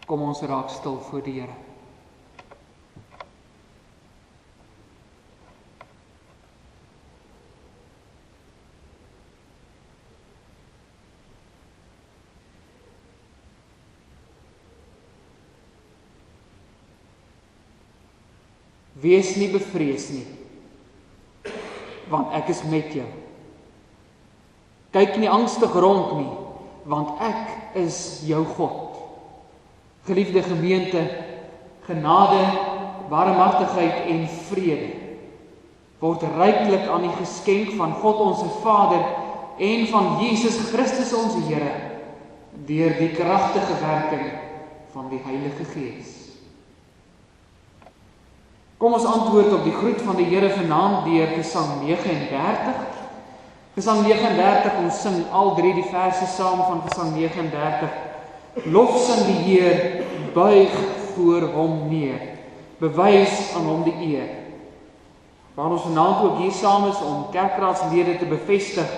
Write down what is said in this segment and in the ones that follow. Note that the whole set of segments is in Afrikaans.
Kom ons raak stil voor die Here. Wees nie bevrees nie, want ek is met jou. Kyk nie angstig rond nie, want ek is jou God. Geliefde gemeente, genade, barmhartigheid en vrede word ryklik aan die geskenk van God ons Vader en van Jesus Christus ons Here deur die kragtige werking van die Heilige Gees. Kom ons antwoord op die groet van die Here vanaand deur Gesang 39. Gesang 39, ons sing al 3 die verse saam van Gesang 39. Lof sing die Heer, buig voor hom neer, bewys aan hom die eer. Waar ons vanaand ook hier saam is om kerkraadslede te bevestig,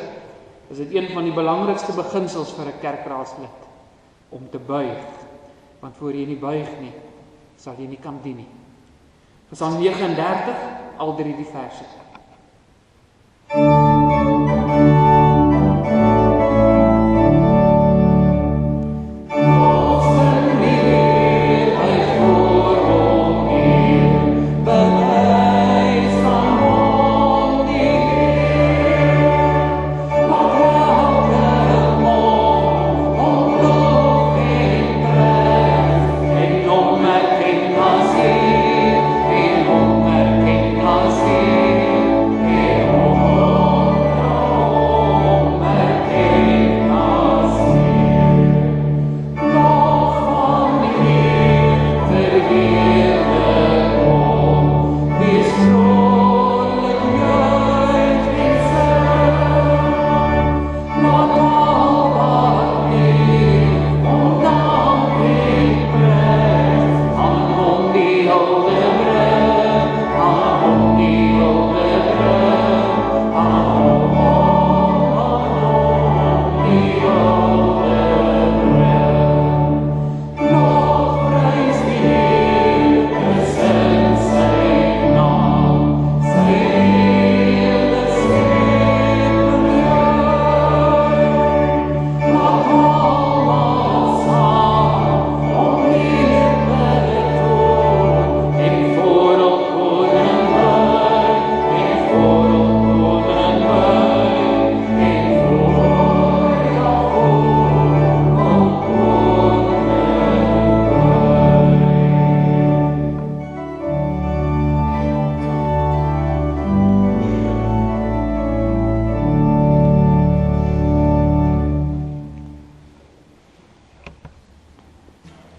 is dit een van die belangrikste beginsels vir 'n kerkraadslid, om te buig. Want voor jy nie buig nie, sal jy nie kan dien nie. Gesang 39, al 3 die verse.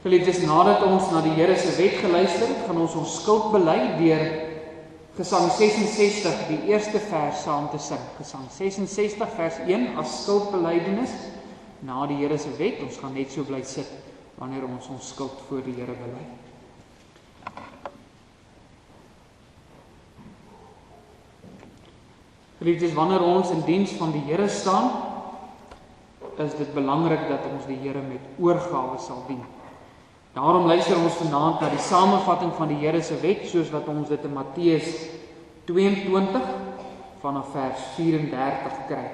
Geliefdes, nadat ons na die Here se wet geluister het, gaan ons skuld bely deur Gesang 66, die eerste vers saam te sing. Gesang 66 vers 1 as skuldbelydenis na die Here se wet. Ons gaan net so bly sit wanneer ons skuld voor die Here bely. Geliefdes, wanneer ons in diens van die Here staan, is dit belangrik dat ons die Here met oorgawe sal dien. Daarom luister ons vanaand na die samevatting van die Here se wet, soos wat ons dit in Matteus 22 vanaf vers 34 kry.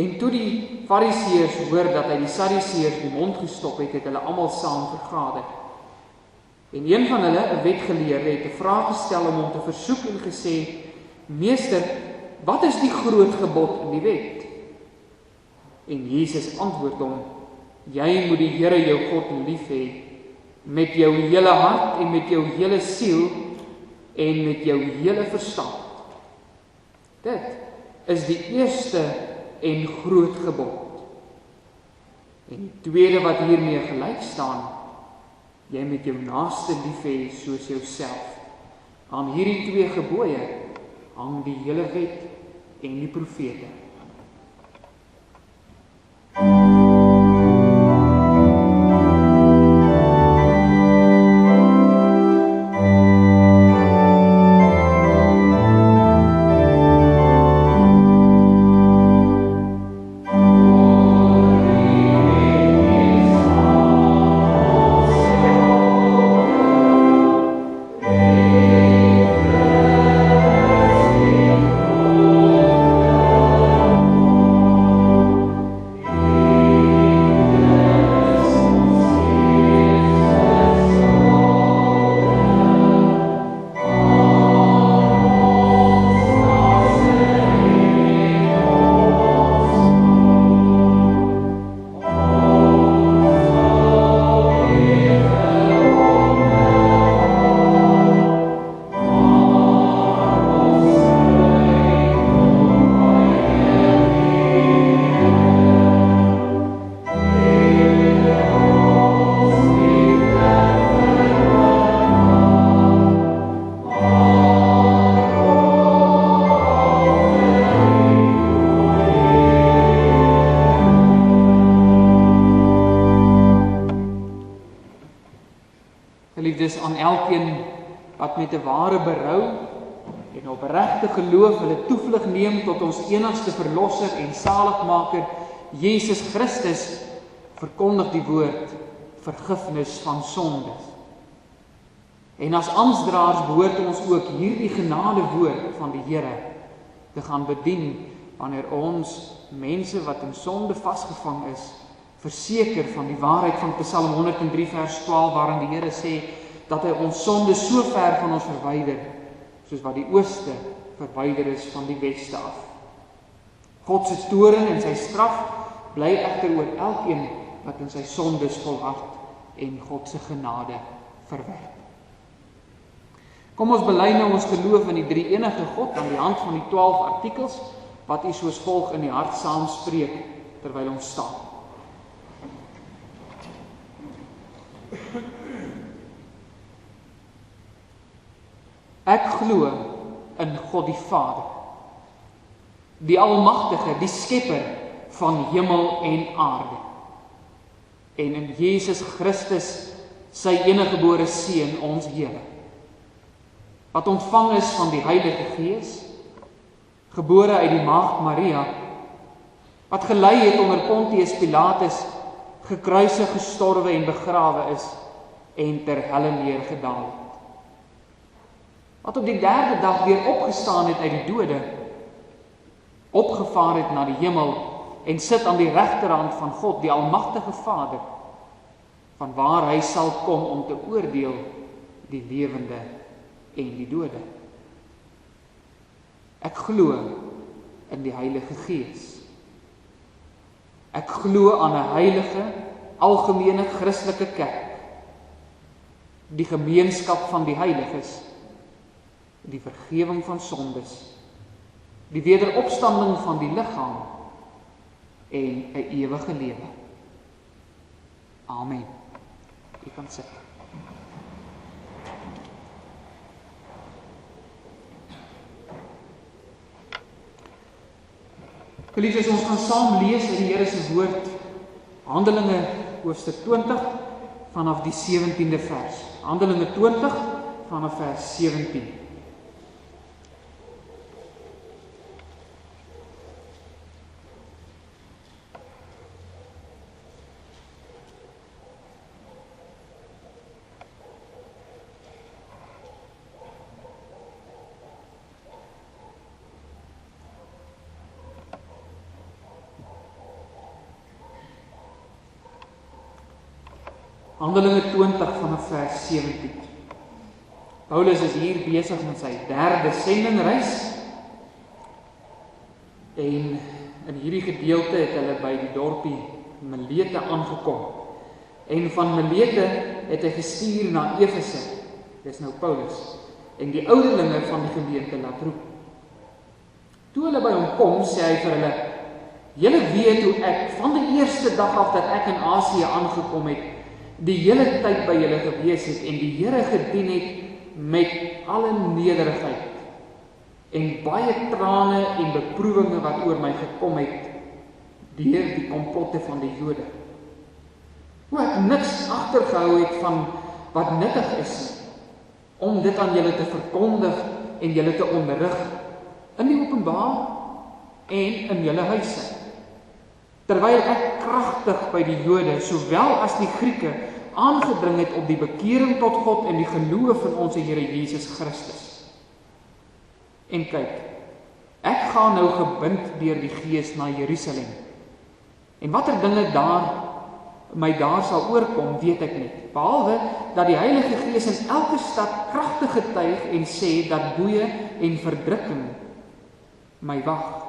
En toe die Fariseërs hoor dat hy die Sadduseërs die mond gestop het, het hulle almal saam vergader. En een van hulle, 'n wetgeleerde, het 'n vraag gestel om hom te versoek en gesê: "Meester, wat is die groot gebod in die wet?" En Jesus antwoord hom: "Jy moet die Here jou God lief hê met jou hele hart en met jou hele siel en met jou hele verstand. Dit is die eerste en groot gebod. En die tweede wat hiermee gelyk staan, jy moet jou naaste lief hê soos jouself. Aan hierdie 2 gebooie hang die hele wet en die profete." Geliefdes, aan elkeen wat met 'n ware berou en opregte geloof hulle toevlug neem tot ons enigste verlosser en saligmaker, Jesus Christus, verkondig die woord vergifnis van sondes. En as amptsdraers behoort ons ook hierdie genadewoord van die Here te gaan bedien wanneer ons mense wat in sonde vasgevang is, verseker van die waarheid van Psalm 103 vers 12 waarin die Here sê dat hy ons sonde so ver van ons verwyder, soos wat die ooste verwyder is van die weste af. God se toorn en sy straf bly egter oor elkeen wat in sy sondes volhard en God se genade verwerp. Kom ons bely nou ons geloof in die drie-enige God aan die hand van die 12 artikels wat u soos volg in die hart saamspreek terwyl ons staan. Ek glo in God die Vader, die Almagtige, die Skepper van hemel en aarde, en in Jesus Christus, sy eniggebore Seun, ons Here, wat ontvang is van die Heilige Gees, gebore uit die Maagd Maria, wat gelei het onder Pontius Pilatus, gekruisig, gestorwe en begrawe is, en ter helle neergedaal het. Wat op die derde dag weer opgestaan het uit die dode, opgevaar het na die hemel, en sit aan die regterhand van God, die Almagtige Vader, van waar hy sal kom om te oordeel die lewende en die dode. Ek glo in die Heilige Gees. Ek glo aan 'n heilige, algemene Christelike kerk, die gemeenskap van die heiliges, die vergewing van sondes, die wederopstanding van die liggaam en 'n ewige lewe. Amen. U kan sit. Geliefdes, ons gaan saam lees uit die Here se woord, Handelinge hoofstuk 20 vanaf die 17de vers. Handelinge 20 vanaf vers 17. Handelinge 20 vanaf vers 17. Paulus is hier besig met sy derde sendingreis en in hierdie gedeelte het hulle by die dorpie Milete aangekom. En van Milete het hy gestuur na Efese, dis nou Paulus, en die ouderlinge van die gemeente laat roep. Toe hulle by hom kom, sê hy vir hulle, julle weet hoe ek van die eerste dag af dat ek in Asië aangekom het, die hele tyd by julle gewees het en die Here gedien het met alle nederigheid en baie trane en beproewinge wat oor my gekom het deur die komplotte van die Jode. Hoe ek niks agtergehou het van wat nuttig is om dit aan julle te verkondig en julle te onderrig in die openbaar en in julle huise. Terwyl ek kragtig by die Jode, sowel as die Grieke, aangedring het op die bekering tot God en die geloof in ons Here Jesus Christus. En kyk, ek gaan nou gebind deur die Gees na Jerusalem. En watter dinge my daar sal oorkom, weet ek nie. Behalwe dat die Heilige Gees in elke stad kragtig getuig en sê dat boeye en verdrukking my wag.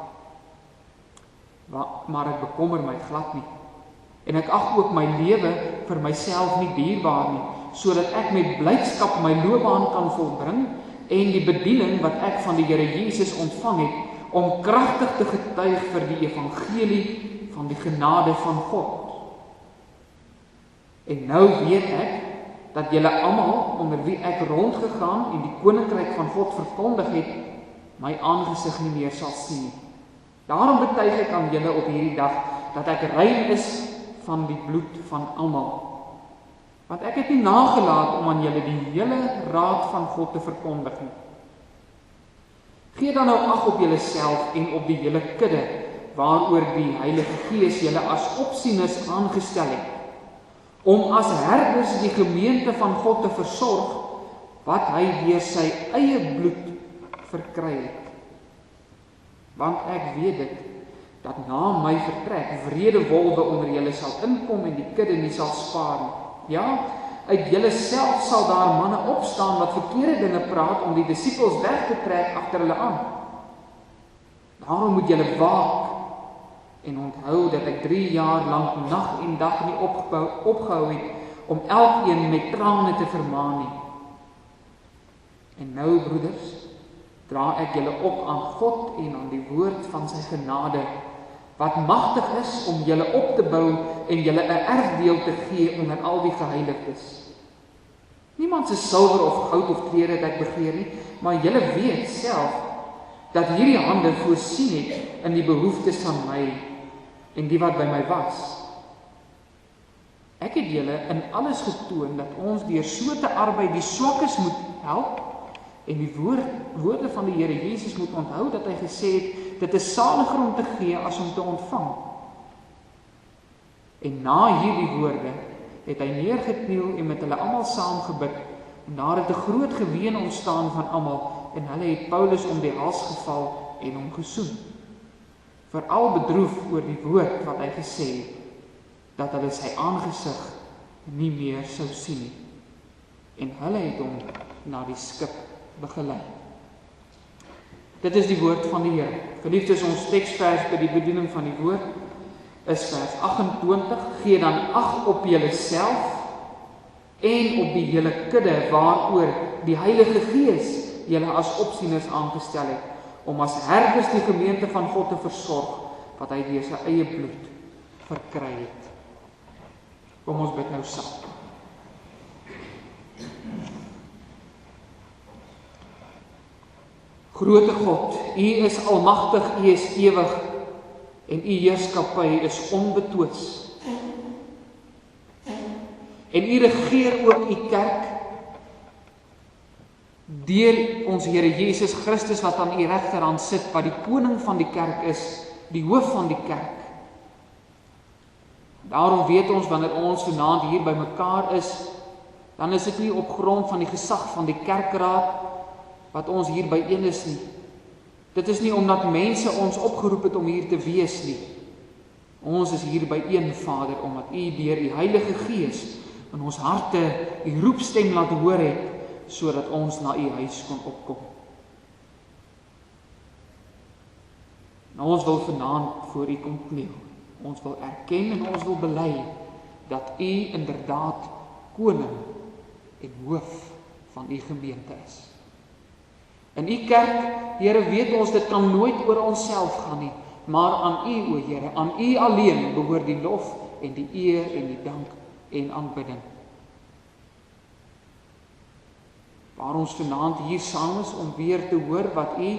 Maar ek bekommer my glad nie. En ek ag ook my lewe vir myself nie dierbaar nie, sodat ek met blydskap my loopbaan kan volbring en die bediening wat ek van die Here Jesus ontvang het, om kragtig te getuig vir die evangelie van die genade van God. En nou weet ek dat julle almal onder wie ek rondgegaan en die koninkryk van God verkondig het, my aangesig nie meer sal sien nie. Daarom betuig ek aan julle op hierdie dag dat ek rein is van die bloed van almal. Want ek het nie nagelaat om aan julle die hele raad van God te verkondig nie. Gee dan nou ag op julleself en op die hele kudde, waaroor die Heilige Gees julle as opsieners aangestel het, om as herders die gemeente van God te versorg, wat hy deur sy eie bloed verkry het. Want ek weet dit, dat na my vertrek wrede wolwe onder julle sal inkom en die kudde nie sal spaar nie. Ja, uit julle self sal daar manne opstaan wat verkeerde dinge praat om die disippels weg te trek agter hulle aan. Daarom moet julle waak en onthou dat ek 3 jaar lank nag en dag nie opgehou het om elkeen met trane te vermaan nie. En nou, broeders, dra ek julle op aan God en aan die woord van sy genade, wat magtig is om julle op te bou en julle 'n erfdeel te gee onder al die geheiligdes. Niemand se silwer of goud of klere het ek begeer nie, maar julle weet self dat hierdie hande voorsien het in die behoeftes van my en die wat by my was. Ek het julle in alles getoon dat ons deur so te arbei die swakkes moet help en die woorde van die Here Jesus moet onthou dat hy gesê het, dit is saliger om te gee as om te ontvang. En na hierdie woorde het hy neergekniel en met hulle almal saam gebid, en daar het 'n groot geween ontstaan van almal, en hulle het Paulus om die hals geval en hom gesoen. Veral bedroef oor die woord wat hy gesê het, dat hulle sy aangesig nie meer sou sien nie. En hulle het hom na die skip begelei. Dit is die woord van die Here. Geliefdes, ons teksvers by die bediening van die woord is vers 28. Gee dan ag op julleself en op die hele kudde waaroor die Heilige Gees julle as opsieners aangestel het, om as herders die gemeente van God te versorg, wat hy deur sy eie bloed verkry het. Kom ons bid nou saam. Grote God, U is almagtig, U is ewig, en U heerskappy is onbetwis. En U regeer ook U kerk, deur ons Here Jesus Christus wat aan U regterhand sit, wat die koning van die kerk is, die hoof van die kerk. Daarom weet ons, wanneer ons vanaand hier by mekaar is, dan is dit nie op grond van die gesag van die kerkraad, wat ons hier byeen is nie. Dit is nie omdat mense ons opgeroep het om hier te wees nie. Ons is hier byeen, Vader, omdat U deur die Heilige Gees in ons harte U roepstem laat hoor het, sodat ons na U huis kon opkom. Nou, ons wil vanaand voor U kom kniel. Ons wil erken en ons wil bely dat U inderdaad koning en hoof van U gemeente is. In U kerk, Here, weet ons, dit kan nooit oor onsself gaan nie, maar aan U, o Here, aan U alleen behoort die lof en die eer en die dank en aanbidding. Waar ons vanaand hier saam is om weer te hoor wat U,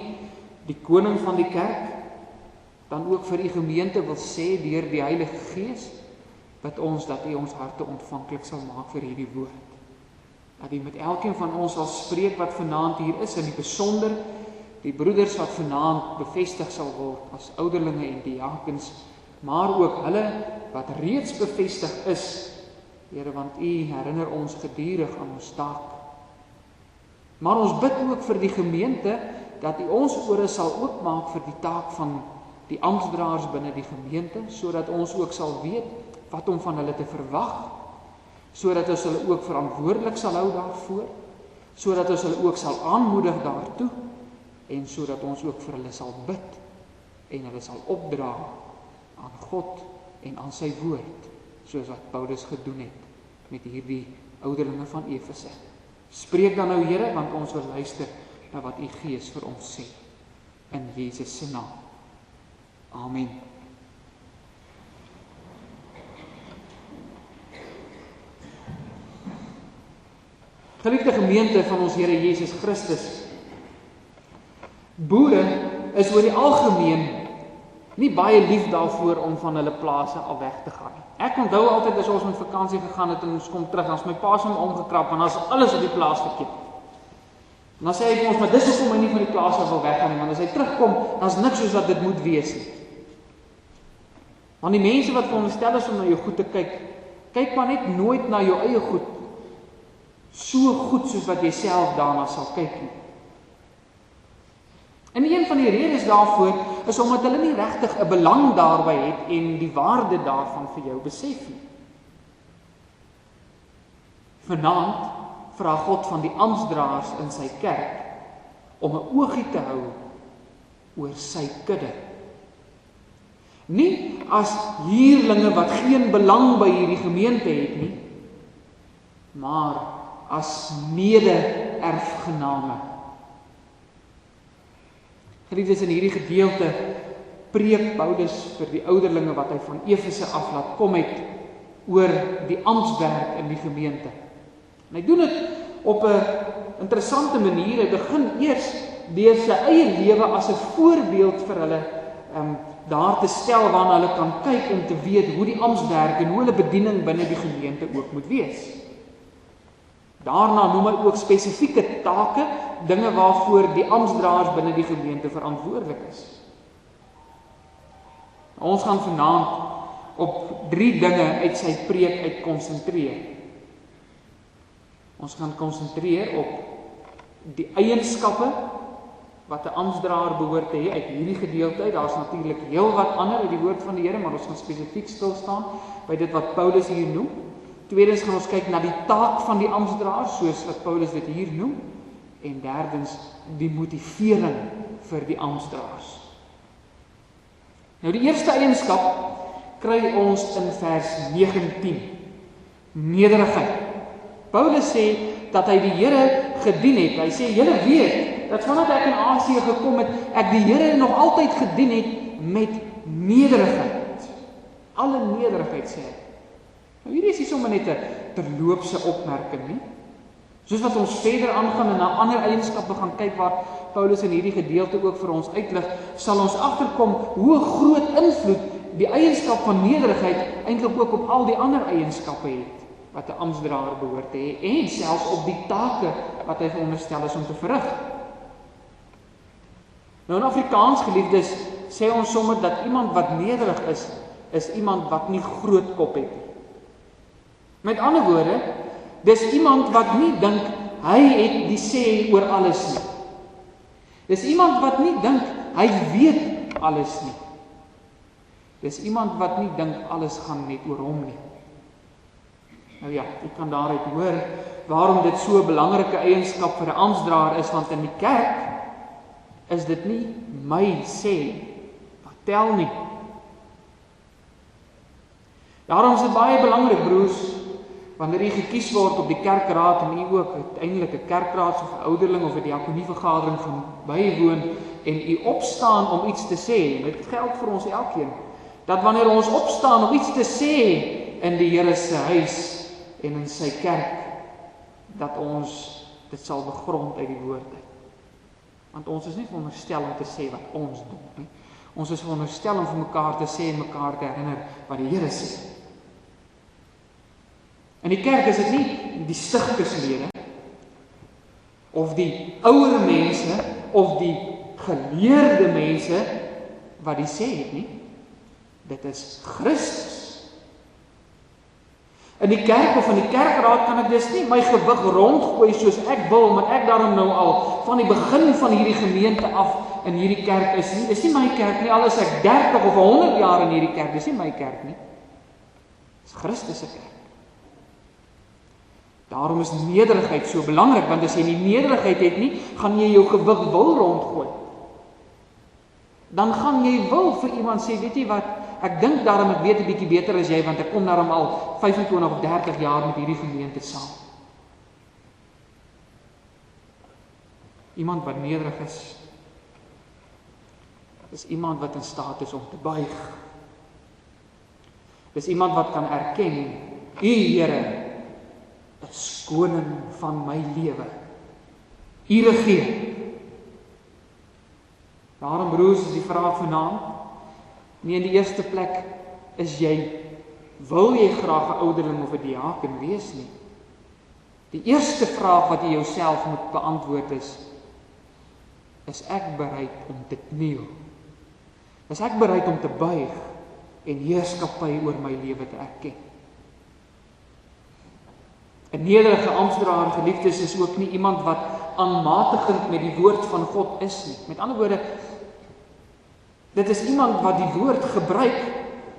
die koning van die kerk, dan ook vir U gemeente wil sê deur die Heilige Gees, bid ons dat U ons harte ontvanklik sal maak vir hierdie woord. Dat U met elkeen van ons sal spreek wat vanaand hier is, in die besonder die broeders wat vanaand bevestig sal word as ouderlinge en diakens, maar ook hulle wat reeds bevestig is, Here, want U herinner ons gedurig aan ons taak. Maar ons bid ook vir die gemeente, dat U ons ore sal oopmaak vir die taak van die amptdraers binne die gemeente, sodat ons ook sal weet wat om van hulle te verwag, sodat ons hulle ook verantwoordelik sal hou daarvoor, sodat ons hulle ook sal aanmoedig daartoe, en sodat ons ook vir hulle sal bid, en hulle sal opdra aan God en aan sy woord, soos wat Paulus gedoen het met hierdie ouderlinge van Efese. Spreek dan nou, Here, want ons wil luister na wat U Gees vir ons sê, in Jesus se naam. Amen. Geliefde gemeente van ons Here Jesus Christus, boere is oor die algemeen nie baie lief daarvoor om van hulle plase al weg te gaan nie. Ek onthou altyd as ons met vakansie gegaan het en ons kom terug, dan is my pa se omgekrap en dan is alles op die plaas verkeerd. En dan sê hy vir ons, maar dis hoekom hy nie van die plaas af wil weggaan nie, want as hy terugkom, dan is niks soos wat dit moet wees nie. Want die mense wat veronderstel is om na jou goed te kyk maar net nooit na jou eie goed, so goed soos wat jy self daarna sal kyk nie. En een van die redes daarvoor is omdat hulle nie regtig 'n belang daarby het en die waarde daarvan vir jou besef nie. Vanaand vra God van die amptdraers in sy kerk om 'n oogie te hou oor sy kudde. Nie as huurlinge wat geen belang by hierdie gemeente het nie, maar as mede-erfgename. Geliefdes, in hierdie gedeelte preek Paulus vir die ouderlinge wat hy van Efese af laat kom het oor die amptswerk in die gemeente. En hy doen dit op 'n interessante manier. Hy begin eers deur sy eie lewe as 'n voorbeeld vir hulle daar te stel waarna hulle kan kyk om te weet hoe die amptswerk en hoe hulle bediening binne die gemeente ook moet wees. Daarna noem hy ook spesifieke take, dinge waarvoor die amptsdraers binne die gemeente verantwoordelik is. Ons gaan vanaand op 3 dinge uit sy preek uit konsentreer. Ons gaan konsentreer op die eienskappe wat 'n amptsdraer behoort te hê uit hierdie gedeelte uit. Daar's natuurlik heelwat ander uit die woord van die Here, maar ons gaan spesifiek stil staan by dit wat Paulus hier noem. Tweedens gaan ons kyk na die taak van die amptsdraer, soos wat Paulus dit hier noem. En derdens die motivering vir die amptsdraers. Nou die eerste eienskap kry ons in vers 19. Nederigheid. Paulus sê dat hy die Here gedien het. Hy sê, julle weet dat vanaf ek in Asië gekom het, ek die Here nog altyd gedien het met nederigheid. Alle nederigheid sê hy. Nou hierdie is nie sommer net 'n terloopse opmerking nie. Soos wat ons verder aangaan en na ander eienskappe gaan kyk waar Paulus in hierdie gedeelte ook vir ons uitlig, sal ons agterkom hoe groot invloed die eienskap van nederigheid eintlik ook op al die ander eienskappe het wat 'n amptsdraer behoort te hê en selfs op die take wat hy veronderstel is om te verrig. Nou in Afrikaans, geliefdes, sê ons sommer dat iemand wat nederig is iemand wat nie groot kop het nie. Met ander woorde, dis iemand wat nie dink hy het die sê oor alles nie. Dis iemand wat nie dink hy weet alles nie. Dis iemand wat nie dink alles gaan net oor hom nie. Nou ja, ek kan daaruit hoor waarom dit so 'n belangrike eienskap vir 'n amptsdraer is, want in die kerk is dit nie my sê wat tel nie. Daarom is dit baie belangrik, broers, wanneer u gekies word op die kerkraad en u ook uiteindelik 'n kerkraad of 'n ouderling of 'n diakonievergadering gaan bywoon en u opstaan om iets te sê, dit geld vir ons elkeen, dat wanneer ons opstaan om iets te sê in die Here se huis en in sy kerk, dat ons dit sal begrond uit die woord uit. Want ons is nie veronderstel om te sê wat ons doen nie. Ons is veronderstel om vir mekaar te sê en mekaar te herinner wat die Here sê. In die kerk is dit nie die stigterslede of die ouer mense of die geleerde mense wat die sê het nie. Dit is Christus. In die kerk of in die kerkraad kan ek dus nie my gewig rondgooi soos ek wil, omdat ek daarom nou al van die begin van hierdie gemeente af in hierdie kerk is nie. Dis nie my kerk nie, al is ek 30 of 100 jaar in hierdie kerk, dis nie my kerk nie. Dis Christus se kerk. Daarom is nederigheid so belangrik, want as jy nie nederigheid het nie, gaan jy jou gewig wil rondgooi. Dan gaan jy wil vir iemand sê, weet jy wat, ek dink daarom ek weet 'n bietjie beter as jy, want ek kom daarom al 25 of 30 jaar met hierdie gemeente saam. Iemand wat nederig is iemand wat in staat is om te buig. Dis iemand wat kan erken, U Here is koning van my lewe. U regeer. Daarom, broers, is die vraag vanaand, Nie, in die eerste plek is wil jy graag 'n ouderling of 'n diaken wees nie. Die eerste vraag wat jy jouself moet beantwoord is ek bereid om te kniel? Is ek bereid om te buig en heerskappy oor my lewe te erken? 'n Nederige amptdraer, geliefdes, is ook nie iemand wat aanmatigend met die woord van God is nie. Met ander woorde, dit is iemand wat die woord gebruik,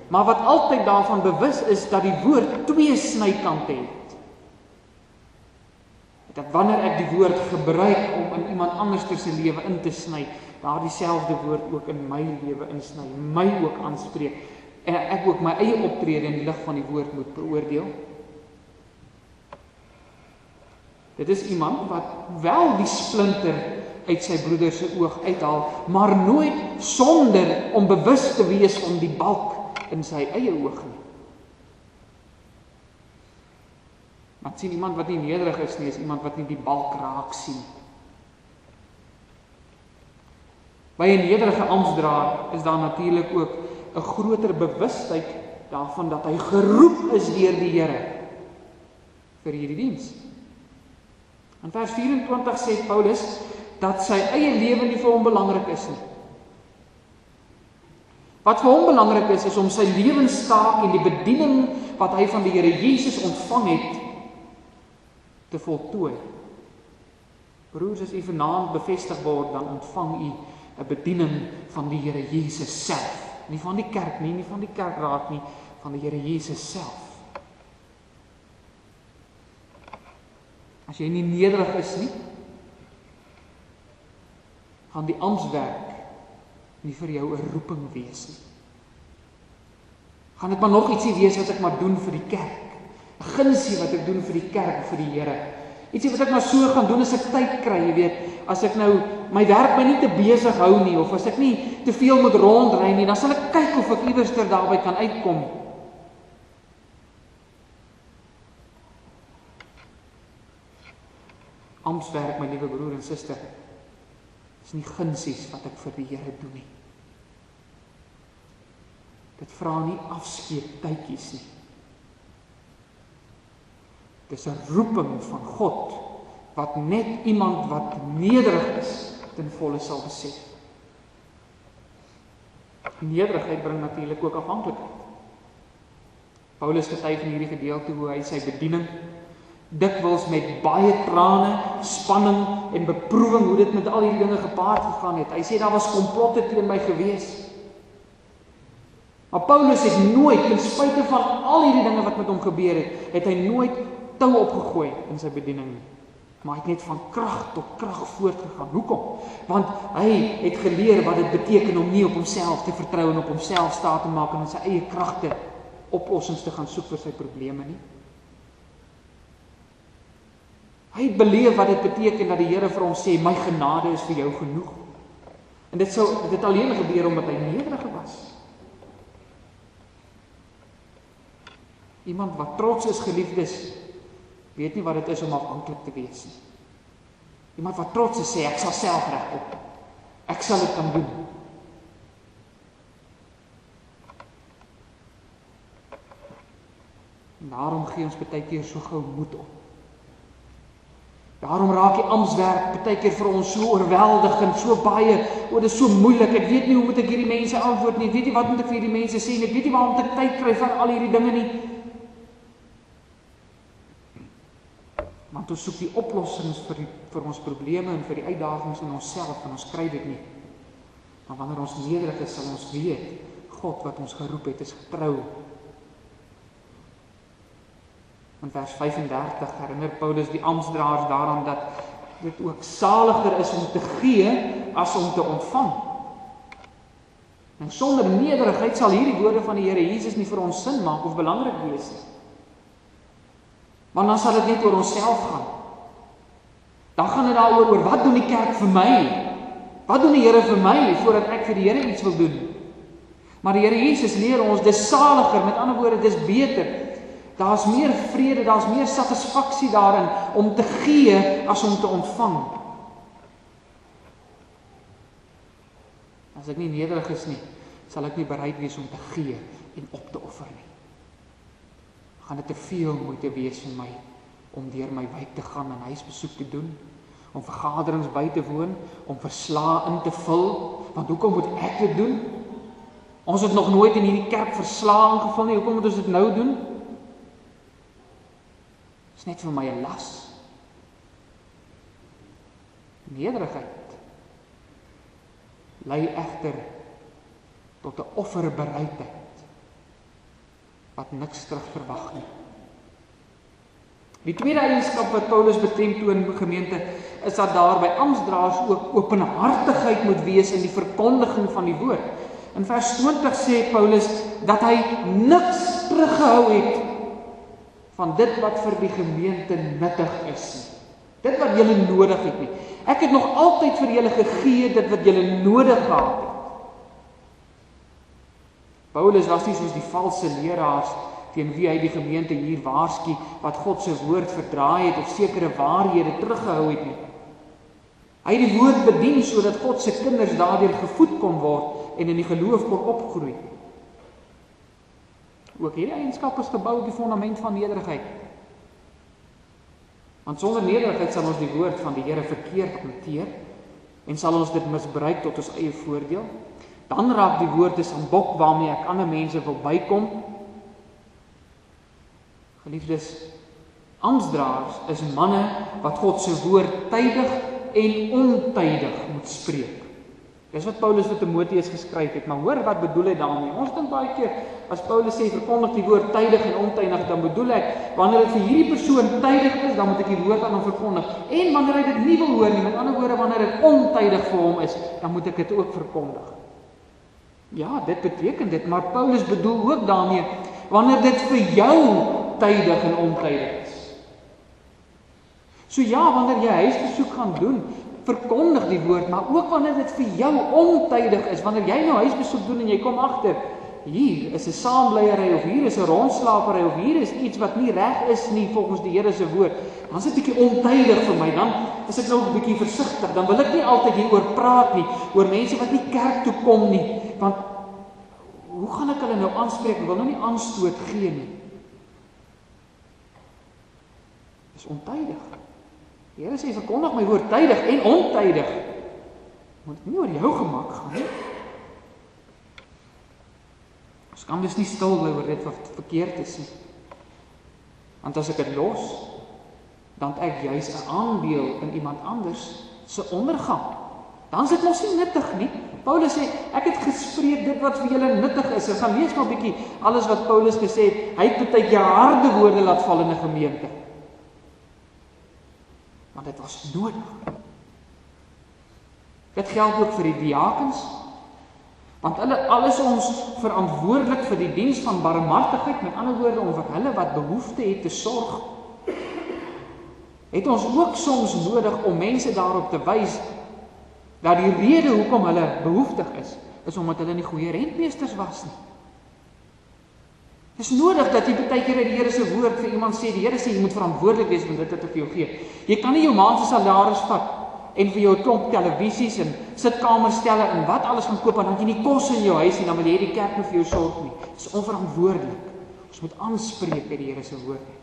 maar wat altyd daarvan bewus is dat die woord twee snykante het. Dat wanneer ek die woord gebruik om in iemand anders se lewe in te sny, daar dieselfde woord ook in my lewe insny, my ook aanspreek, en ek ook my eie optrede in die lig van die woord moet beoordeel. Dit is iemand wat wel die splinter uit sy broeder se oog uithaal, maar nooit sonder om bewus te wees om die balk in sy eie oog nie. Maar sien, iemand wat nie nederig is nie, is iemand wat nie die balk raak sien. By 'n nederige amptdraer is daar natuurlik ook 'n groter bewustheid daarvan dat hy geroep is deur die Here vir hierdie diens. In vers 24 sê Paulus dat sy eie lewe nie vir hom belangrik is nie. Wat vir hom belangrik is om sy lewenstaak en die bediening wat hy van die Here Jesus ontvang het, te voltooi. Broers, as u vanaand bevestig word, dan ontvang u 'n bediening van die Here Jesus self. Nie van die kerk nie van die kerkraad nie, van die Here Jesus self. As jy nie nederig is nie, gaan die amptswerk nie vir jou 'n roeping wees nie. Gaan dit maar nog ietsie wees wat ek maar doen vir die kerk. 'n Gunsie wat ek doen vir die kerk, vir die Here. Ietsie wat ek maar so gaan doen as ek tyd kry, jy weet, as ek nou my werk my nie te besig hou nie, of as ek nie te veel moet rondry nie, dan sal ek kyk of ek iewers daarby kan uitkom. Amptswerk, my liewe broer en suster, is nie gunsies wat ek vir die Here doen nie. Dit vra nie afskeidtydjies nie. Dit is 'n roeping van God, wat net iemand wat nederig is, ten volle sal besef. Nederigheid bring natuurlik ook afhanklikheid. Paulus getuig in hierdie gedeelte hoe hy sy bediening dikwels met baie trane, spanning en beproewing, hoe dit met al hierdie dinge gepaard gegaan het. Hy sê daar was komplotte teen my gewees. Maar Paulus het nooit, ten spyte van al hierdie dinge wat met hom gebeur het hy nooit tou opgegooi in sy bediening nie. Maar hy het net van krag tot krag voortgegaan. Hoekom? Want hy het geleer wat dit beteken om nie op homself te vertrou en op homself staat te maak en in sy eie kragte oplossings te gaan soek vir sy probleme nie. Hy het beleef wat dit beteken dat die Here vir hom sê, my genade is vir jou genoeg. En dit het alleen gebeur omdat hy nederig was. Iemand wat trots is, geliefdes, weet nie wat dit is om afhanklik te wees nie. Iemand wat trots is, sê, ek sal self regkom. Ek sal dit kan doen. En daarom gee ons baie keer so gou moed op. Daarom raak die amptswerk baie keer vir ons so oorweldigend, so baie, dit is so moeilik, ek weet nie hoe moet ek hierdie mense antwoord nie, ek weet nie wat moet ek vir hierdie mense sê, ek weet nie waar moet ek tyd kry van al hierdie dinge nie. Want ons soek die oplossings vir ons probleme en vir die uitdagings in onsself, en ons kry dit nie. Maar wanneer ons nederig is, sal ons weet, God wat ons geroep het, is getrou. In vers 35 herinner Paulus die amptsdraers daaraan dat dit ook saliger is om te gee as om te ontvang. En sonder nederigheid sal hierdie woorde van die Here Jesus nie vir ons sin maak of belangrik wees nie. Want dan sal dit net oor onsself gaan. Dan gaan dit daaroor oor wat doen die kerk vir my? Wat doen die Here vir my voordat ek vir die Here iets wil doen? Maar die Here Jesus leer ons, dis saliger, met ander woorde, dis beter. Daar's meer vrede, daar's meer satisfaksie daarin om te gee as om te ontvang. As ek nie nederig is nie, sal ek nie bereid wees om te gee en op te offer nie. Gaan dit te veel moeite wees vir my om deur my wijk te gaan en huisbesoek te doen, om vergaderings by te woon, om verslae in te vul, want hoekom moet ek dit doen? Ons het nog nooit in hierdie kerk verslae ingevul nie, hoekom moet ons dit nou doen? Dit is net vir my 'n las. Nederigheid lei egter tot 'n offerbereidheid wat niks terug verwag nie. Die tweede eienskap wat Paulus beklemtoon, gemeente, is dat daar by amptdraers ook openhartigheid moet wees in die verkondiging van die woord. In vers 20 sê Paulus dat hy niks teruggehou het van dit wat vir die gemeente nuttig is nie. Dit wat julle nodig het nie. Ek het nog altyd vir julle gegee dit wat julle nodig gehad het. Paulus was nie soos die valse leraars teen wie hy die gemeente hier waarsku wat God se woord verdraai het of sekere waarhede teruggehou het nie. Hy het die woord bedien sodat God se kinders daardeur gevoed kon word en in die geloof kon opgroei. Ook hierdie eienskap is gebou op die fondament van nederigheid. Want sonder nederigheid sal ons die woord van die Here verkeerd hanteer en sal ons dit misbruik tot ons eie voordeel. Dan raak die woord 'n sambok waarmee ek ander mense wil bykom. Geliefdes, amptdraers is manne wat God se woord tydig en ontydig moet spreek. Dis wat Paulus vir Timoteus geskryf het, maar hoor wat bedoel hy daarmee? Ons dink baie keer, as Paulus sê, verkondig die woord tydig en ontydig, dan bedoel ek, wanneer dit vir hierdie persoon tydig is, dan moet ek die woord aan hom verkondig. En wanneer hy dit nie wil hoor nie, met ander woorde, wanneer dit ontydig vir hom is, dan moet ek dit ook verkondig. Ja, dit beteken dit, maar Paulus bedoel ook daarmee, wanneer dit vir jou tydig en ontydig is. So ja, wanneer jy huisbesoek gaan doen, verkondig die woord, maar ook wanneer dit vir jou ontydig is, wanneer jy nou huisbesoek doen en jy kom agter, hier is 'n saambleiery of hier is 'n rondslapery of hier is iets wat nie reg is nie volgens die Here se woord, dan is dit 'n bietjie ontydig vir my, dan is ek nou 'n bietjie versigtig, dan wil ek nie altyd hieroor praat nie, oor mense wat nie kerk toe kom nie, want hoe gaan ek hulle nou aanspreek? Ek wil nou nie aanstoot gee nie. Dis ontydig. Die Here sê, verkondig my woord tydig en ontydig. Moet dit nie oor jou gemak gaan nie. Ons kan dus nie stil bly oor dit wat verkeerd is nie. Want as ek dit los, dan het ek juis 'n aandeel in iemand anders se ondergang. Dan is dit mos nie nuttig nie. Paulus sê, ek het gespreek dit wat vir julle nuttig is. En gaan lees maar 'n bietjie alles wat Paulus gesê het. Hy het baie keer harde woorde laat val in 'n gemeente. Want dit was nodig. Dit geld ook vir die diakens, want hulle alles ons verantwoordelik vir die diens van barmhartigheid, met ander woorde om vir hulle wat behoefte het te sorg. Het ons ook soms nodig om mense daarop te wys dat die rede hoekom hulle behoeftig is omdat hulle nie goeie rentmeesters was nie. Dit is nodig dat jy baie keer uit die Here se woord vir iemand sê, die Here sê jy moet verantwoordelik wees met dit wat ek vir jou gee. Jy kan nie jou maand se salaris vat en vir jou 'n klomp televisies en sitkamerstelle en wat alles gaan koop en dan jy nie kos in jou huis nie, dan wil jy die kerk nie vir jou sorg nie. Dit is onverantwoordelik. Ons moet aanspreek uit die Here se woord.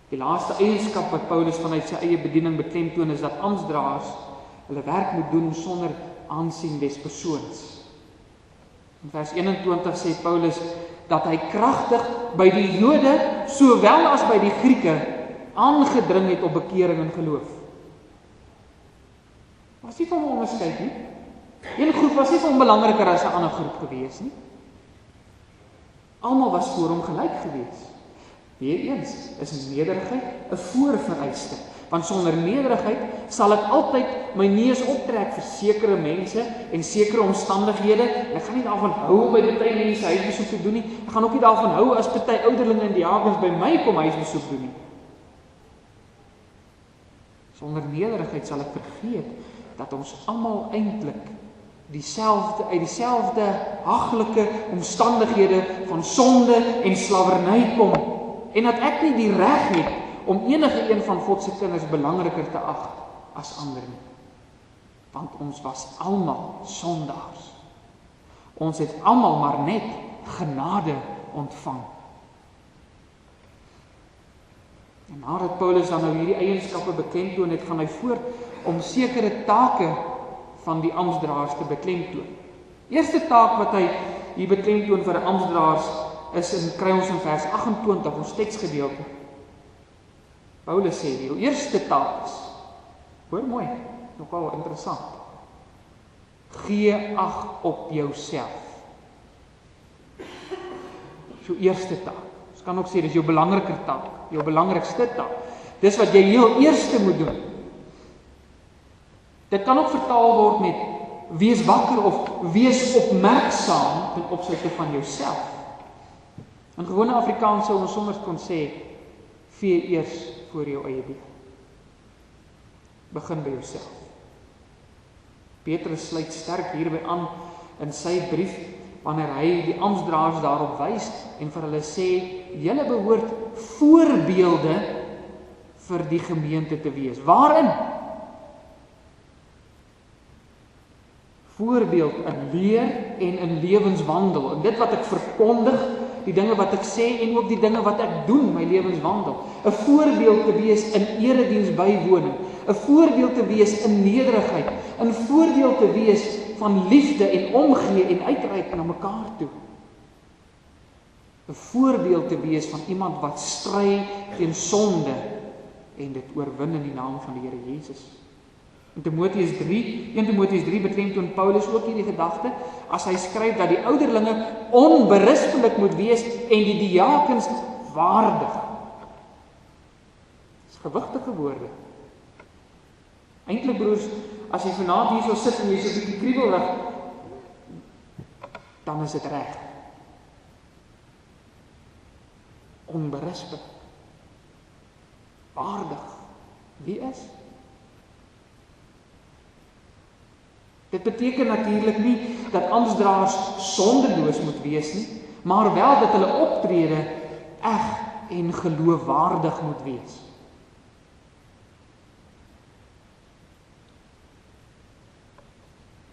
Die laaste eienskap wat Paulus vanuit sy eie bediening beklemtoon is dat amptdraers hulle werk moet doen sonder aansien des persoons. In vers 21 sê Paulus dat hy kragtig by die Jode sowel as by die Grieke aangedring het op bekering en geloof. Was nie van hom onderskeid nie. Een groep was nie van hom belangriker as 'n ander groep gewees nie. Almal was voor hom gelyk gewees. Weereens is nederigheid 'n voorvereiste, want sonder nederigheid sal ek altyd my neus optrek vir sekere mense en sekere omstandighede. Ek gaan nie daarvan hou om by baie mense huisbesoek te doen nie. Ek gaan ook nie daarvan hou as baie ouderlinge en diakens by my kom huisbesoek doen nie. Sonder nederigheid sal ek vergeet dat ons almal eintlik uit dieselfde haglike omstandighede van sonde en slawerny kom en dat ek nie die reg het om enige een van God se kinders belangriker te ag as ander nie. want ons was almal sondaars. Ons het almal maar net genade ontvang. En nadat Paulus dan nou hierdie eienskappe beklemtoon het, gaan hy voort om sekere take van die amptdraers te beklemtoon. Eerste taak wat hy hier beklemtoon vir die amptdraers is kry ons in vers 28, ons teksgedeelte. Paulus sê, die eerste taak is, hoor mooi, nogal interessant, gee ag op jouself. Dis jou eerste taak. Ons kan ook sê, dis jou belangriker taak, jou belangrikste taak. Dis wat jy heel eerste moet doen. Dit kan ook vertaal word met wees wakker of wees opmerksaam ten opsigte van jouself. In gewone Afrikaans sou ons soms kon sê, vee eers voor jou eie deur. Begin by jouself. Petrus sluit sterk hierby aan in sy brief, wanneer hy die amptdraers daarop wys en vir hulle sê, julle behoort voorbeelde vir die gemeente te wees. Waarin? Voorbeeld in leer en in lewenswandel. En dit wat ek verkondig, die dinge wat ek sê en ook die dinge wat ek doen, my lewenswandel. 'n Voorbeeld te wees in erediens bywoning, 'n voorbeeld te wees in nederigheid, 'n voorbeeld te wees van liefde en omgee en uitreik na mekaar toe. 'n Voorbeeld te wees van iemand wat stry teen sonde en dit oorwin in die naam van die Here Jesus. In 1 Timoteus 3 beklemtoon Paulus ook hierdie gedagte, as hy skryf dat die ouderlinge onberispelik moet wees en die diakens waardig. Dis gewigtige woorde. Eintlik broers, as jy vanaand hier so sit en jy so 'n bietjie kriebelrig, dan is dit reg. Onberispelik. Waardig. Wie is? Dit beteken natuurlik nie dat amptdraers sondeloos moet wees nie, maar wel dat hulle optrede eg en geloofwaardig moet wees.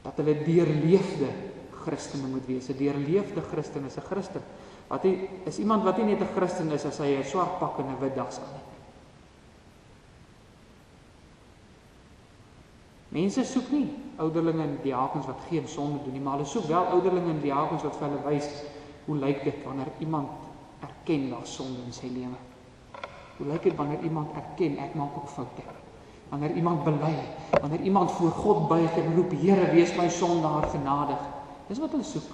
Dat hulle deurleefde Christene moet wees. 'n Deurleefde Christen is 'n Christen. Is iemand wat nie net 'n Christen is as hy 'n swart pak en 'n wit das aan het. Mense soek nie ouderlinge en diakens wat geen sonde doen nie, maar hulle soek wel ouderlinge en diakens wat vir hulle wys hoe lyk dit wanneer iemand erken daar sonde in sy lewe. Hoe lyk dit wanneer iemand erken ek maak ook foute. Wanneer iemand bely, wanneer iemand voor God buig en roep, Here, wees my sondaar genadig. Dis wat hulle soek.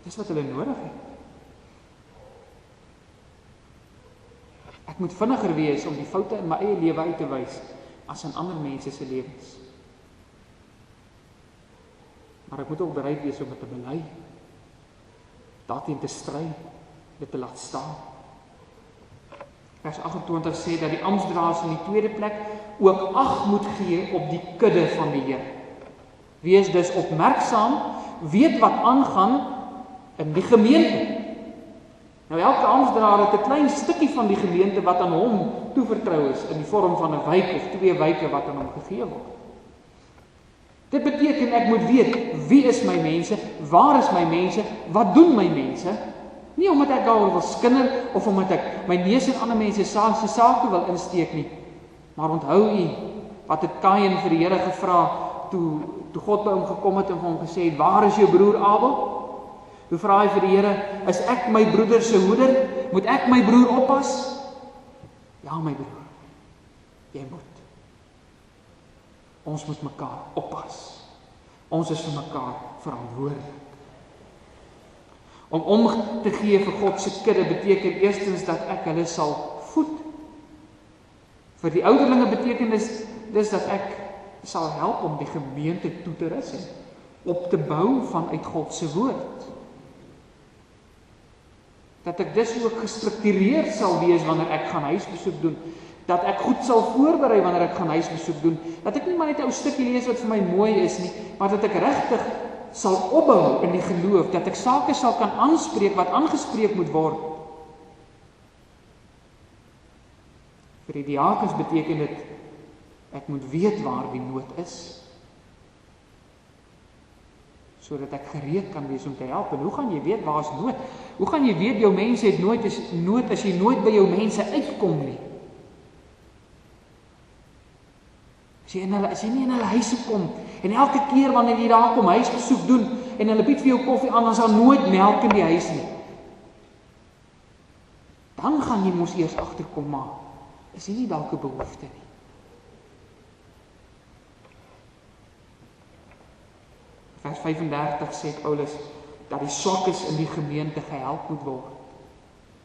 Dis wat hulle nodig het. Ek moet vinniger wees om die foute in my eie lewe uit te wys as in ander mense se lewens. Maar ek moet ook bereid wees om dit te bely, daarteen te stry, dit te laat staan. Vers 28 sê dat die amptdraers in die tweede plek ook ag moet gee op die kudde van die Here. Wees dus opmerksaam, weet wat aangaan in die gemeente. Nou elke amptdraer het 'n klein stukkie van die gemeente wat aan hom toevertrou is in die vorm van 'n wijk of 2 wyke wat aan hom gegee word. Dit beteken ek moet weet wie is my mense, waar is my mense, wat doen my mense? Nie omdat ek daar wil skinder of omdat ek my neus in ander mense se sake wil insteek nie. Maar onthou u wat het Kain vir die Here gevra toe God by hom gekom het en vir hom gesê het, waar is jou broer Abel? Toe vra hy vir die Here, is ek my broeder se hoeder? Moet ek my broer oppas? Ja, my broer, jy moet. Ons moet mekaar oppas. Ons is vir mekaar verantwoordelik. Om te gee vir God se kudde beteken eerstens dat ek hulle sal voed. Vir die ouderlinge beteken dis dat ek sal help om die gemeente toe te rus en op te bou vanuit God se woord. Dat ek dus ook gestruktureerd sal wees wanneer ek gaan huisbesoek doen. Dat ek goed sal voorberei wanneer ek gaan huisbesoek doen. Dat ek nie maar net 'n ou stukkie lees wat vir my mooi is nie, maar dat ek regtig sal opbou in die geloof, dat ek sake sal kan aanspreek wat aangespreek moet word. Vir die diakens beteken dit Ek moet weet waar die nood is, sodat ek gereed kan wees om te help. En hoe gaan jy weet waar is nood? Hoe gaan jy weet jou mense het nood as jy nooit by jou mense uitkom nie? As jy nie in hulle huise kom, en elke keer wanneer jy daar kom, huisbesoek doen, en hulle bied vir jou koffie aan, dan is daar nooit melk in die huis nie. Dan gaan jy mos eers agterkom, maar is hier nie dalk 'n behoefte nie. Vers 35 sê Paulus, dat die swakkes in die gemeente gehelp moet word.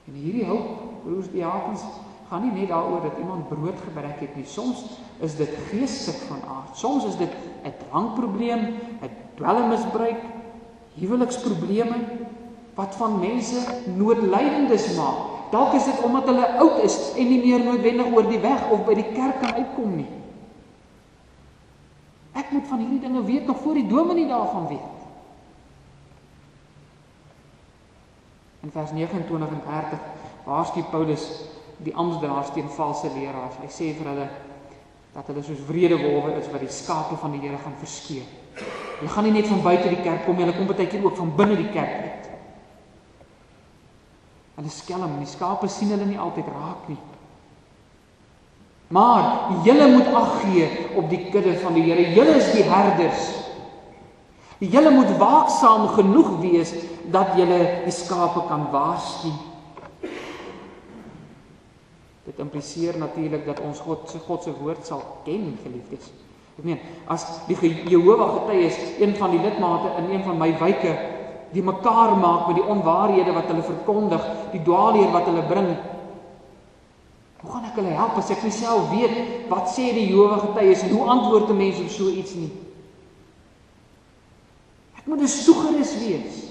En hierdie hulp, broers en diakens, gaan nie net daaroor dat iemand broodgebrek het nie. Soms is dit geestelik van aard. Soms is dit 'n drankprobleem, 'n dwelmmisbruik, huweliksprobleme, wat van mense noodlydendes maak. Dalk is dit omdat hulle oud is en nie meer noodwendig oor die weg of by die kerk kan uitkom nie. Ek moet van hierdie dinge weet nog voor die dominee daarvan weet. In vers 29 en 30 waarsku Paulus die amptdraers teen valse leraars. Hy sê vir hulle dat hulle soos wrede wolwe is wat die skape van die Here gaan verskeur. Hulle gaan nie net van buite die kerk kom nie, hulle kom baie keer ook van binne die kerk uit. Hulle skelm, die skape sien hulle nie altyd raak nie. Maar julle moet ag gee op die kudde van die Here. Julle is die herders. Julle moet waaksaam genoeg wees dat julle die skape kan waarsku. Dit impliseer natuurlik dat ons God se woord sal ken, geliefdes. Ek meen, as die Jehova getuies, een van die lidmate in een van my wyke, die mekaar maak met die onwaarhede wat hulle verkondig, die dwaalleer wat hulle bring, hoe gaan ek hulle help as ek nie self weet wat sê die Jehova getuies en hoe antwoord 'n mens op so iets nie? Ek moet dus toegerus wees.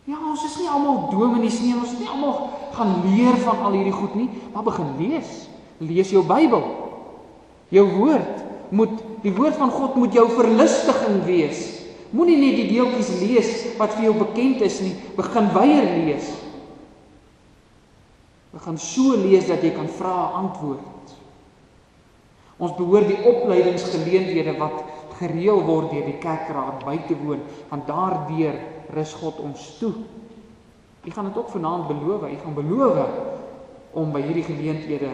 Ja, ons is nie almal dominees nie, ons is nie almal gaan leer van al hierdie goed nie, maar begin lees. Lees jou Bybel. Jou woord die woord van God moet jou verlustiging wees. Moenie net die deeltjies lees wat vir jou bekend is nie, begin weier lees. Begin so lees dat jy kan vra antwoord. Ons behoort die opleidingsgeleenthede wat gereël word deur die kerkraad by te woon, want daardeur rus God ons toe. Jy gaan dit ook vanaand beloof, jy gaan beloof om by hierdie geleenthede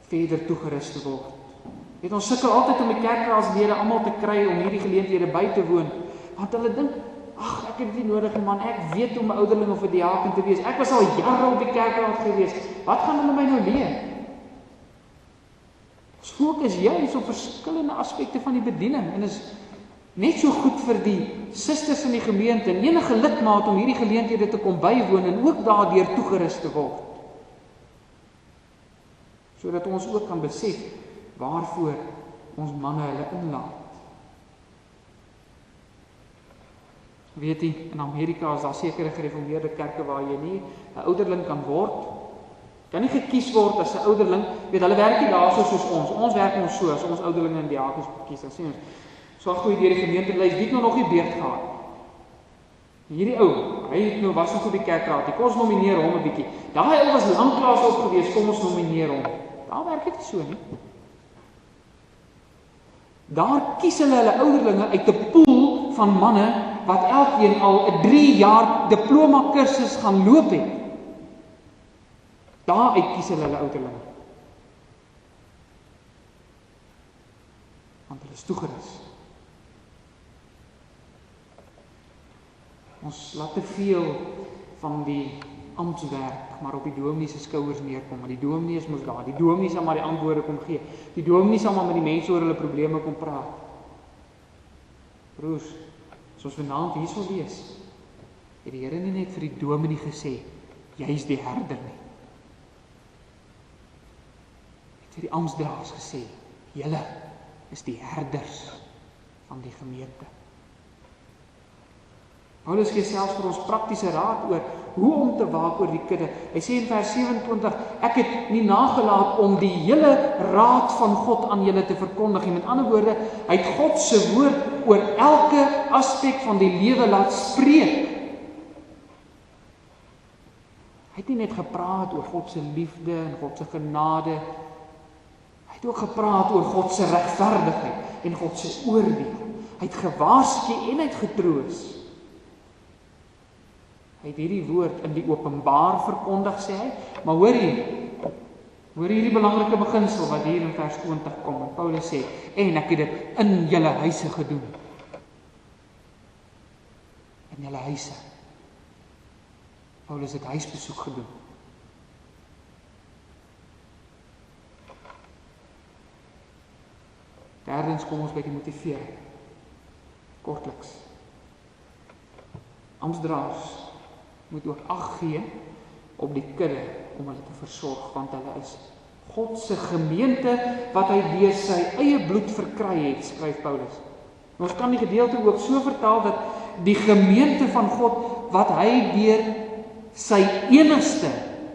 verder toegerus te word. Ons sukkel altyd om die kerkraadslede almal te kry om hierdie geleenthede by te woon, want hulle dink, ag, ek het dit nie nodig, man, ek weet hoe my ouderling of 'n diaken te wees, ek was al jare op die kerkraad gewees, wat gaan hulle my nou leer? Ons fokus juis op verskillende aspekte van die bediening, en is net so goed vir die susters in die gemeente, en enige lidmaat om hierdie geleenthede te kom bywoon, en ook daardeur toegerus te word, sodat ons ook kan besef, waarvoor ons manne hulle inlaat. Weet jy, in Amerika is daar sekere gereformeerde kerke waar jy nie 'n ouderling kan word, kan nie gekies word as 'n ouderling, weet hulle werk nie daar soos ons. Ons werk ons so, as ons ouderlinge en diakens kies, dan sê ons, so gooi deur die gemeentelys, die het nog nie beurt gehad. Hierdie ou, hy het nou was ook op die kerkraad, kom ons nomineer hom 'n bietjie. Daai ou was lanklaas op gewees, kom ons nomineer hom. Daar werk dit nie so nie. Daar kies hulle ouderlinge uit 'n pool van manne wat elkeen al 'n 3 jaar diploma kursus gaan loop het. Daar uit kies hulle ouderlinge. Want hulle is toegerus. Ons laat te veel van die amptswerk maar op die dominee se skouers neerkom, maar die dominee is mos daar, die dominee sal maar die antwoorde kom gee, die dominee sal maar met die mense oor hulle probleme kom praat. Broers, as ons vanaand hier sal wees, het die Here nie net vir die dominee gesê, jy is die herder nie. Het vir die amptsdraers gesê, julle is die herders van die gemeente. Paulus gee selfs vir ons praktiese raad oor hoe om te waak oor die kudde. Hy sê in vers 27, ek het nie nagelaat om die hele raad van God aan julle te verkondig. Met ander woorde, hy het God se woord oor elke aspek van die lewe laat spreek. Hy het nie net gepraat oor God se liefde en God se genade. Hy Hy het ook gepraat oor God se regverdigheid en God se oordeel. Hy het gewaarsku en hy het getroos. Hy het hierdie woord in die openbaar verkondig, sê hy, maar hoor hierdie belangrike beginsel wat hier in vers 20 kom, en Paulus sê, en ek het dit in julle huise gedoen. In julle huise. Paulus het huisbesoek gedoen. Derdens kom ons by die motivering. Kortliks. Amptdraers moet ook ag gee op die kudde om hulle te versorg, want hulle is God se gemeente wat hy deur sy eie bloed verkry het, skryf Paulus. En ons kan die gedeelte ook so vertaal dat die gemeente van God wat hy deur sy enigste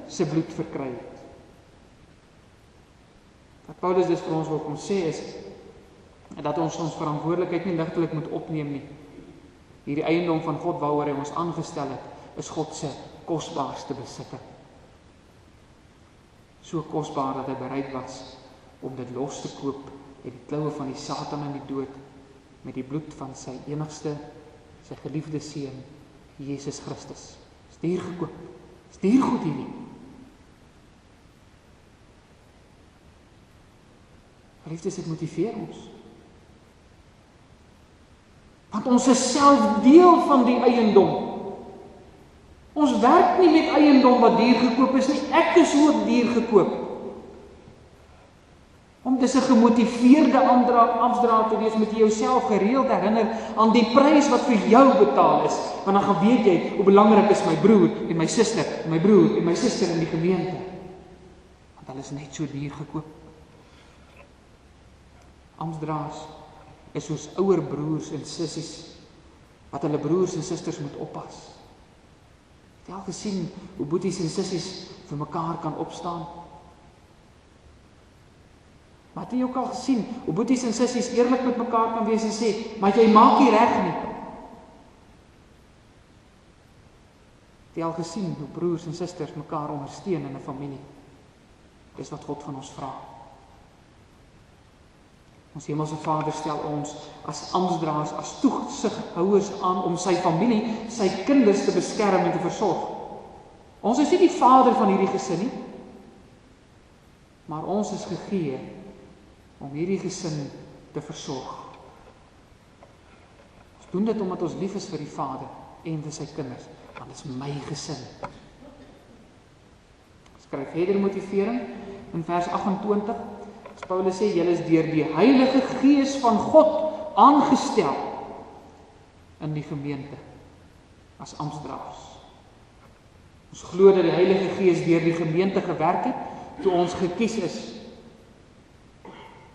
se bloed verkry het. Wat Paulus dus vir ons wil kom sê is dat ons verantwoordelikheid nie ligtelik moet opneem nie. Hierdie eiendom van God waaroor hy ons aangestel het, is God se kosbaarste besitting. So kosbaar dat hy bereid was om dit los te koop uit die kloue van die Satan en die dood met die bloed van sy enigste, sy geliefde seun, Jesus Christus. Is duur gekoop. Is duur goed hierdie. Geliefdes, dit motiveer ons. Want ons is self deel van die eiendom. Ons werk nie met eiendom wat duur gekoop is nie. Ek is ook duur gekoop. Om dis 'n gemotiveerde amptdraer te wees, moet jy jouself gereeld herinner aan die prys wat vir jou betaal is. Want dan gaan weet jy hoe belangrik is my broer en my suster, my broer en my suster in die gemeente. Want hulle is net so duur gekoop. Amptdraers is soos ouer broers en sissies wat hulle broers en susters moet oppas. Het jy al gesien hoe boeties en sissies vir mekaar kan opstaan? Maar het jy ook al gesien hoe boeties en sissies eerlik met mekaar kan wees en sê, maar jy maak nie reg nie. Het jy al gesien hoe broers en susters mekaar ondersteun in 'n familie? Dis wat God van ons vra. Ons Hemelse Vader stel ons as amptdraers, as toesighouers aan om sy familie, sy kinders te beskerm en te versorg. Ons is nie die vader van hierdie gesin nie, maar ons is gegee om hierdie gesin te versorg. Ons doen dit omdat ons lief is vir die Vader en vir sy kinders, want dit is my gesin. Skryf verder motivering in vers 28. As Paulus sê, julle is deur die Heilige Gees van God aangestel in die gemeente as amptdraers. Ons glo dat die Heilige Gees deur die gemeente gewerk het toe ons gekies is.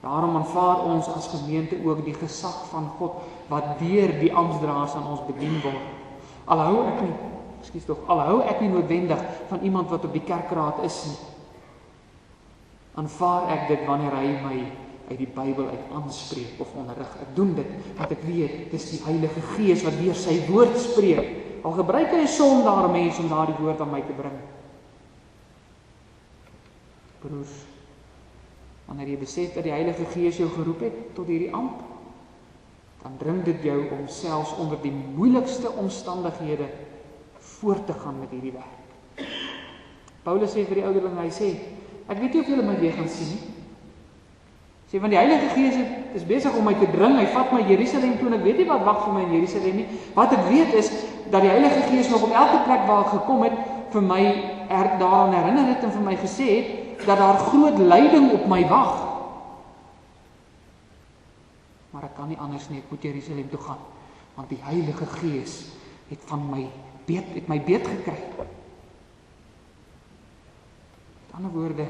Daarom aanvaar ons as gemeente ook die gesag van God wat deur die amptdraers aan ons bedien word. Alhou ek nie noodwendig van iemand wat op die kerkraad is nie. Aanvaar ek dit wanneer hy my uit die Bybel uit aanspreek of onderrig. Ek doen dit, want ek weet, dis die Heilige Gees wat deur sy woord spreek. Al gebruik hy 'n sondare mens om daardie woord aan my te bring. Broers, wanneer jy besef dat die Heilige Gees jou geroep het tot hierdie ampt, dan dring dit jou om selfs onder die moeilikste omstandighede voort te gaan met hierdie werk. Paulus sê vir die ouderlinge, hy sê, ek weet nie of julle my weer gaan sien nie. Sê, want die Heilige Gees is besig om my te dring, hy vat my Jerusalem toe en ek weet nie wat wag vir my in Jerusalem nie. Wat ek weet is, dat die Heilige Gees nog op elke plek waar ek gekom het, vir my daaraan herinner het en vir my gesê het, dat daar groot lyding op my wag. Maar ek kan nie anders nie, ek moet Jerusalem toe gaan, want die Heilige Gees het my beet gekry. Met ander woorde,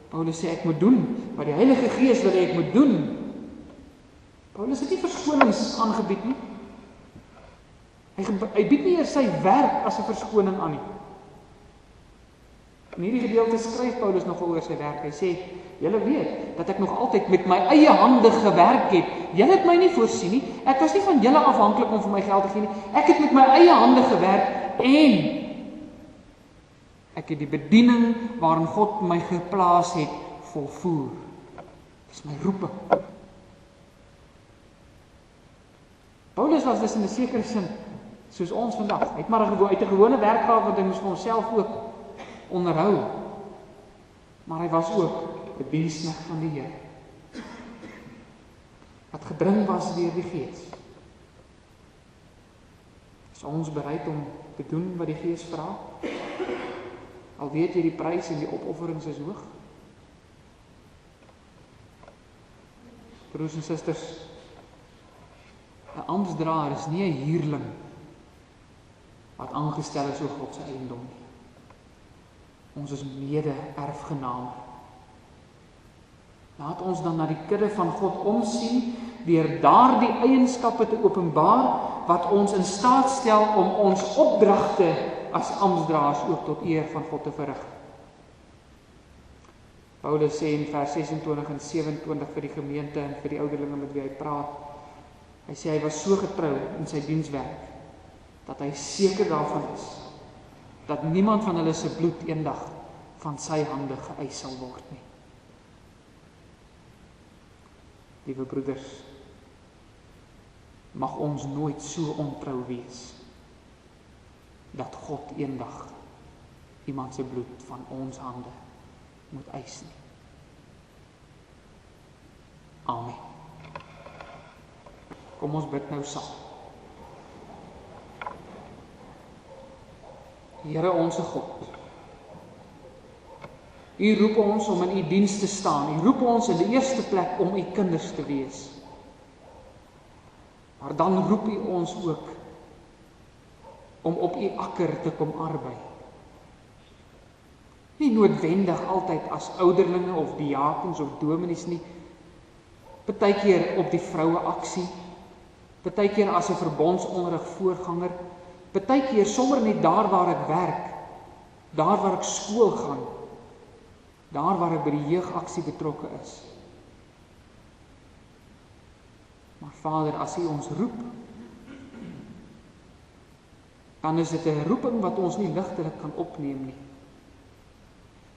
Paulus sê ek moet doen wat die Heilige Gees wil hê ek moet doen. Paulus het nie verskonings aangebied nie. Hy bied nie eers sy werk as 'n verskoning aan nie. In hierdie gedeelte skryf Paulus nogal oor sy werk. Hy sê, julle weet dat ek nog altyd met my eie hande gewerk het. Julle het my nie voorsien nie. Ek was nie van julle afhanklik om vir my geld te gee nie. Ek het met my eie hande gewerk en ek het die bediening waarin God my geplaas het volvoer. Dis my roeping. Paulus was dus in 'n sekere sin soos ons vandag. Hy het maar uit 'n gewone werk gehad wat hy moes vir homself ook onderhou. Maar hy was ook 'n diensknegt van die Here. Wat gedring was deur die Gees. Is ons bereid om te doen wat die Gees vra? Al weet jy die prys en die opofferings is hoog. Broers en susters, 'n amptsdraer is nie 'n huurling wat aangestel is oor God se eiendom nie. Ons is mede-erfgename. Laat ons dan na die kudde van God omsien, deur daardie eienskappe te openbaar, wat ons in staat stel om ons opdragte as amptsdraers ook tot eer van God te verrig. Paulus sê in vers 26 en 27 vir die gemeente en vir die ouderlinge met wie hy praat, hy sê hy was so getrou in sy dienswerk, dat hy seker daarvan is, dat niemand van hulle se bloed eendag van sy hande geëis sal word nie. Liewe broeders, mag ons nooit so ontrou wees, dat God eendag iemand se bloed van ons hande moet eis nie. Amen. Kom ons bid nou saam. Here onse God, U roep ons om in U diens te staan. U roep ons in die eerste plek om U kinders te wees. Maar dan roep U ons ook om op U akker te kom arbei. Nie noodwendig altyd as ouderlinge of diakens of dominees nie. Partykeer op die vroue aksie, partykeer as 'n verbondsonderrig voorganger, partykeer sommer net daar waar ek werk, daar waar ek skool gaan, daar waar ek by die jeugaksie betrokke is. Maar Vader, as U ons roep, dan is dit 'n roeping wat ons nie ligtelik kan opneem nie.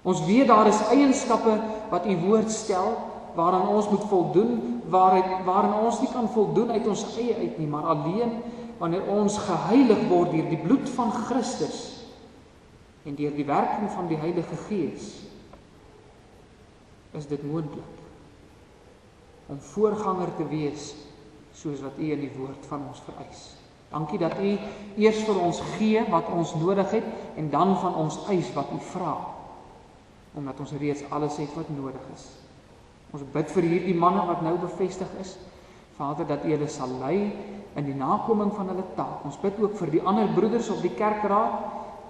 Ons weet daar is eienskappe wat U woord stel, waaraan ons moet voldoen, waarin ons nie kan voldoen uit ons eie uit nie, maar alleen wanneer ons geheilig word deur die bloed van Christus en deur die werking van die Heilige Gees, is dit moontlik om voorganger te wees soos wat U in die woord van ons vereis. Dankie dat U eers vir ons gee wat ons nodig het en dan van ons eis wat U vra, omdat ons reeds alles het wat nodig is. Ons bid vir hierdie manne wat nou bevestig is, Vader, dat U hulle sal lei in die nakoming van hulle taak. Ons bid ook vir die ander broeders op die kerkraad,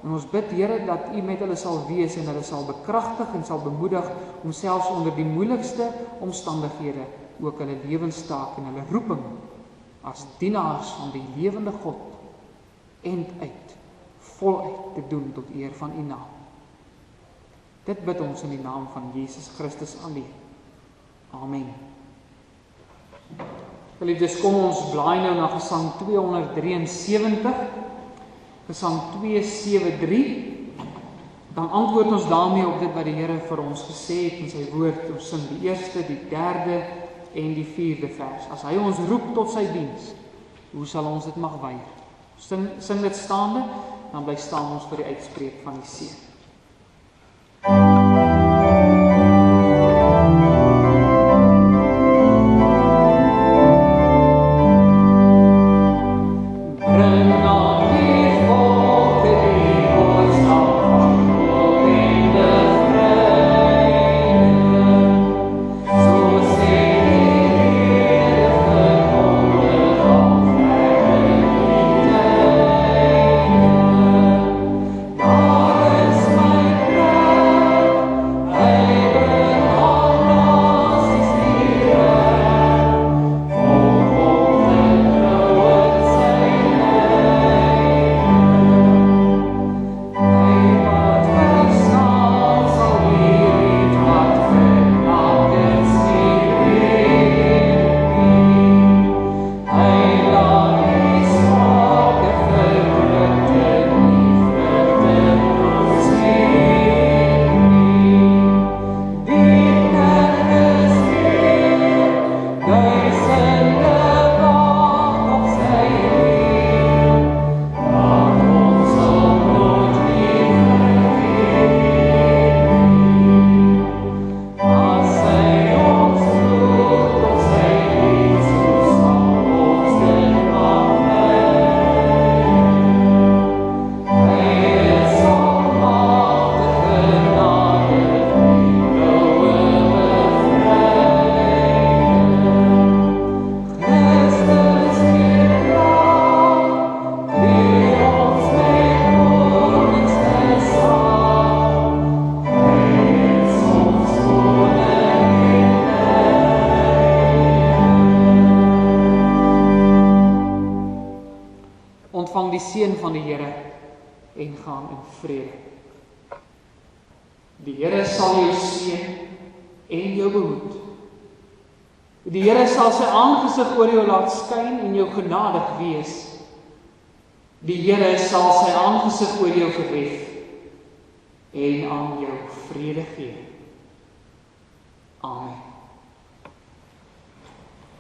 en ons bid, Here, dat U met hulle sal wees en hulle sal bekragtig en sal bemoedig om selfs onder die moeilikste omstandighede ook hulle lewenstaak en hulle roeping as dienaars van die lewende God end uit, voluit te doen tot eer van U naam. Dit bid ons in die naam van Jesus Christus alleen. Amen. Geliefdes, kom ons blaai nou na Gesang 273, Gesang 273, dan antwoord ons daarmee op dit wat die Here vir ons gesê het in sy woord. Ons sing die eerste, die derde en die vierde vers. As hy ons roep tot sy diens, hoe sal ons dit mag weier? Sing dit staande, dan bly staan ons vir die uitspreek van die seën. Yes. en gaan in vrede. Die Here sal jou seën en jou behoed. Die Here sal sy aangesig oor jou laat skyn en jou genadig wees. Die Here sal sy aangesig oor jou verhef en aan jou vrede gee. Amen.